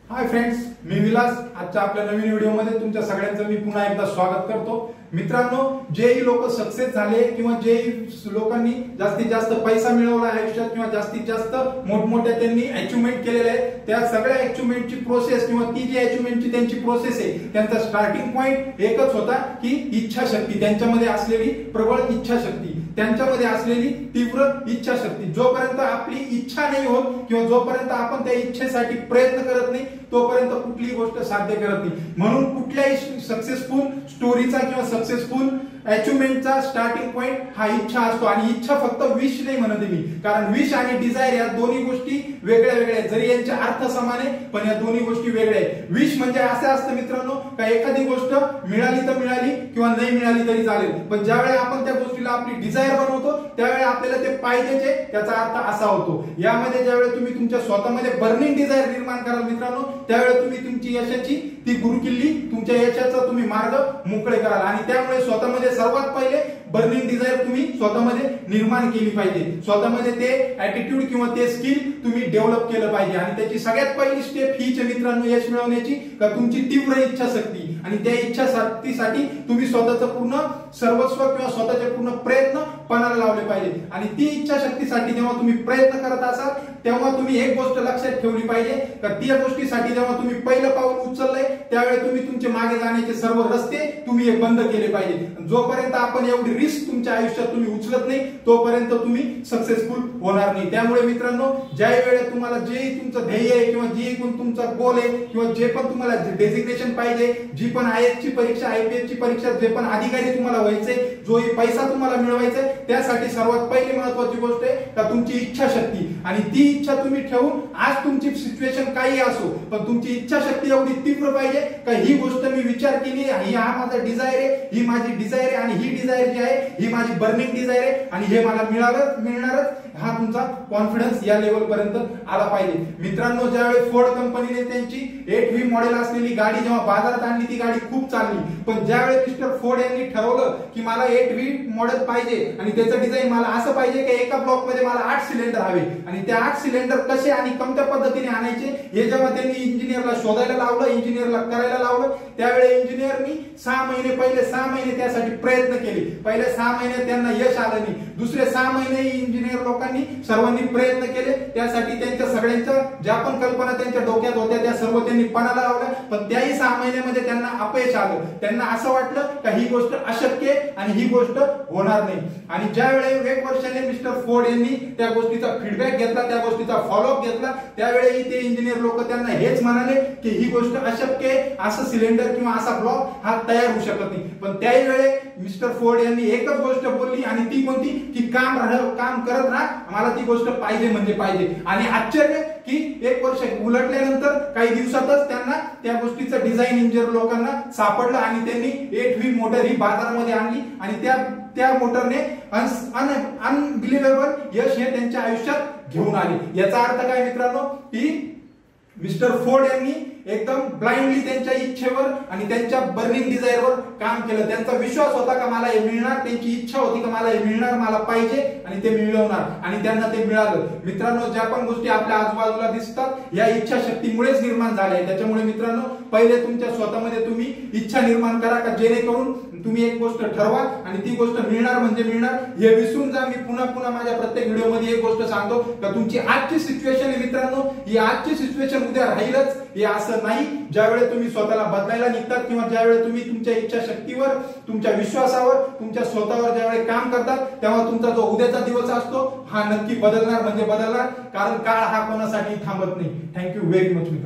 Hi friends, मी विलास. आजच्या आपल्या नवीन व्हिडिओमध्ये तुमच्या सगळ्यांचं मी पुन्हा एकदा स्वागत करतो. मित्रांनो, जेही लोक सक्सेस झाले किंवा जेही लोकांनी जास्तीत जास्त पैसा मिळवला आयुष्यात किंवा जास्तीत जास्त मोठमोठ्या त्यांनी अचिव्हमेंट केलेले आहे, त्या सगळ्या अचिव्हमेंटची प्रोसेस किंवा ती जी अचिव्हमेंटची त्यांची प्रोसेस आहे, त्यांचा स्टार्टिंग पॉइंट एकच होता की इच्छाशक्ती. त्यांच्यामध्ये असलेली प्रबळ इच्छाशक्ती, त्यांच्यामध्ये असलेली तीव्र इच्छाशक्ती. जोपर्यंत आपली इच्छा नाही होत किंवा जोपर्यंत आपण त्या इच्छेसाठी प्रयत्न करत नाही तोपर्यंत कुठलीही गोष्ट साध्य करत नाही. म्हणून कुठल्याही सक्सेसफुल स्टोरीचा किंवा सक्सेसफुल अचिव्हमेंटचा स्टार्टिंग पॉइंट हा इच्छा असतो. आणि इच्छा फक्त विश नाही म्हणत मी, कारण विश आणि डिझायर या दोन्ही गोष्टी वेगळ्या वेगळ्या आहेत. जरी यांचे अर्थ समान आहे पण या दोन्ही गोष्टी वेगळ्या आहेत. विश म्हणजे असं असतं मित्रांनो का एखादी गोष्ट मिळाली तर मिळाली किंवा नाही मिळाली तरी चालेल, पण ज्यावेळी आपण त्या गोष्टीला आपली डिझायर बनवतो त्यावेळी आपल्याला ते पाहिजेचे त्याचा अर्थ असा होतो. यामध्ये ज्यावेळी तुम्ही तुमच्या स्वतःमध्ये बर्निंग डिझायर निर्माण कराल मित्रांनो, त्यावेळी तुम्ही तुमची यशाची ती गुरुकिल्ली, तुमच्या यशाचा तुम्ही मार्ग मोकळे कराल. आणि त्यामुळे स्वतःमध्ये सर्वात पहिले बर्निंग डिझायर तुम्ही स्वतःमध्ये निर्माण केली पाहिजे. स्वतःमध्ये ते ऍटिट्यूड किंवा ते स्किल तुम्ही डेव्हलप केलं पाहिजे. आणि त्याची सगळ्यात पहिली स्टेप हीच मित्रांनो यश मिळवण्याची, का तुमची तीव्र इच्छाशक्ती. आणि त्या इच्छाशक्तीसाठी तुम्ही स्वतःचं पूर्ण सर्वस्व किंवा स्वतःचे पूर्ण प्रयत्न पणाला लावले पाहिजे. आणि ती इच्छाशक्तीसाठी जेव्हा तुम्ही प्रयत्न करत असाल तेव्हा तुम्ही एक गोष्ट लक्षात ठेवली पाहिजे का त्या गोष्टीसाठी जेव्हा तुम्ही पहिलं पाऊल उचललंय त्यावेळी तुम्ही तुमचे मागे जाण्याचे सर्व रस्ते तुम्ही बंद केले पाहिजे. जोपर्यंत आपण एवढी रिस्क तुमच्या आयुष्यात तुम्ही उचलत नाही तोपर्यंत तुम्ही सक्सेसफुल होणार नाही. त्यामुळे मित्रांनो, ज्या वेळेला तुम्हाला जे तुमचं ध्येय आहे किंवा जे पण तुमचा गोल आहे किंवा जे पण तुम्हाला डेझिग्नेशन पाहिजे, जी पण IAS ची परीक्षा, IPS ची परीक्षा, जे पण अधिकारी तुम्हाला व्हायचे, जोही पैसा तुम्हाला मिळवायचा आहे, त्यासाठी सर्वात पहिली महत्वाची गोष्ट आहे का तुमची इच्छाशक्ती. आणि ती इच्छा तुम्ही ठेवून आज तुमची सिच्युएशन काही असो पण तुमची इच्छाशक्ती एवढी तीव्र पाहिजे का ही गोष्ट मी विचार केली आहे, ही हा माझा डिझायर आहे, ही माझी डिझायर आहे आणि ही डिझायर जी आहे ही माझी बर्निंग डिझायर आहे आणि हे मला मिळणारच. हा तुमचा कॉन्फिडन्स या लेवल पर्यंत आला पाहिजे. मित्रांनो, ज्यावेळी फोर्ड कंपनीने त्यांची 8V मॉडेल असलेली गाडी जेव्हा बाजारात आणली ती गाडी खूप चालली, पण ज्यावेळी मिस्टर फोर्ड यांनी ठरवलं की मला 8V मॉडेल पाहिजे आणि त्याचं डिझाईन मला असं पाहिजे की एका ब्लॉक मध्ये मला 8 सिलेंडर हवे आणि त्या 8 सिलेंडर कसे आणि कोणत्या पद्धतीने आणायचे हे जेव्हा त्यांनी इंजिनियरला शोधायला लावलं, इंजिनियरला करायला लावलं, त्यावेळी इंजिनियरनी 6 महिने त्यासाठी प्रयत्न केले. पहिल्या 6 महिन्यात त्यांना यश आलं नाही. दुसरे 6 महिने इंजिनियर लोकांनी सर्वांनी प्रयत्न केले. त्यासाठी त्यांच्या सगळ्यांच्या ज्या पण कल्पना त्यांच्या डोक्यात होत्या त्या सर्व त्यांनी पणाला लावल्या, पण त्याही 6 महिन्यामध्ये त्यांना अपयश आलं. त्यांना असं वाटलं का ही गोष्ट अशक्य आणि ही गोष्ट होणार नाही. आणि ज्या वेळेला 1 वर्षाने मिस्टर फोर्ड यांनी त्या गोष्टीचा फीडबॅक घेतला, त्या गोष्टीचा फॉलोअप घेतला, त्यावेळी ते इंजिनियर लोक त्यांना हेच म्हणाले की ही गोष्ट अशक्य आहे, असं सिलेंडर किंवा असा ब्लॉक हा तयार होऊ शकत नाही. पण त्याही वेळी मिस्टर फोर्ड यांनी एकच गोष्ट बोलली आणि ती कोणती की काम करत राहा, मला ती गोष्ट पाहिजे म्हणजे पाहिजे. आणि आश्चर्य की 1 वर्ष उलटल्यानंतर काही दिवसातच त्यांना त्या गोष्टीचं डिझाईन इंजिनियर लोकांना सापडलं आणि त्यांनी 8V मोटर ही बाजारामध्ये आणली आणि त्या मोटरने अनबिलिव्हेबल यश हे त्यांच्या आयुष्यात घेऊन आले. याचा अर्थ काय मित्रांनो की मिस्टर फोर्ड यांनी एकदम ब्लाइंडली त्यांच्या इच्छेवर आणि त्यांच्या बर्निंग डिझायरवर काम केलं. त्यांचा विश्वास होता का मला हे मिळणार, त्यांची इच्छा होती का मला हे मिळणार, मला पाहिजे आणि ते मिळवणार आणि त्यांना ते मिळालं. मित्रांनो, ज्या पण गोष्टी आपल्या आजूबाजूला दिसतात या इच्छाशक्तीमुळेच निर्माण झाल्या. त्याच्यामुळे मित्रांनो, पहिले तुमच्या स्वतःमध्ये तुम्ही इच्छा निर्माण करा का जेणेकरून तुम्ही एक गोष्ट ठरवा आणि ती गोष्ट मिळणार म्हणजे मिळणार हे विसरून जा. मी पुन्हा माझ्या प्रत्येक व्हिडिओमध्ये एक गोष्ट सांगतो का तुमची आजची सिच्युएशन आहे मित्रांनो, ही आजची सिच्युएशन उद्या राहीलच हे असं नाही. ज्यावेळेस तुम्ही स्वतःला बदलायला निघतात किंवा ज्यावेळेस तुम्ही तुमच्या इच्छाशक्तीवर, तुमच्या विश्वासावर, तुमच्या स्वतःवर ज्यावेळेस काम करतात तेव्हा तुमचा जो उद्याचा दिवस असतो हा नक्की बदलणार म्हणजे बदलणार, कारण काळ हा कोणासाठी थांबत नाही. थँक्यू व्हेरी मच मित्रांनो.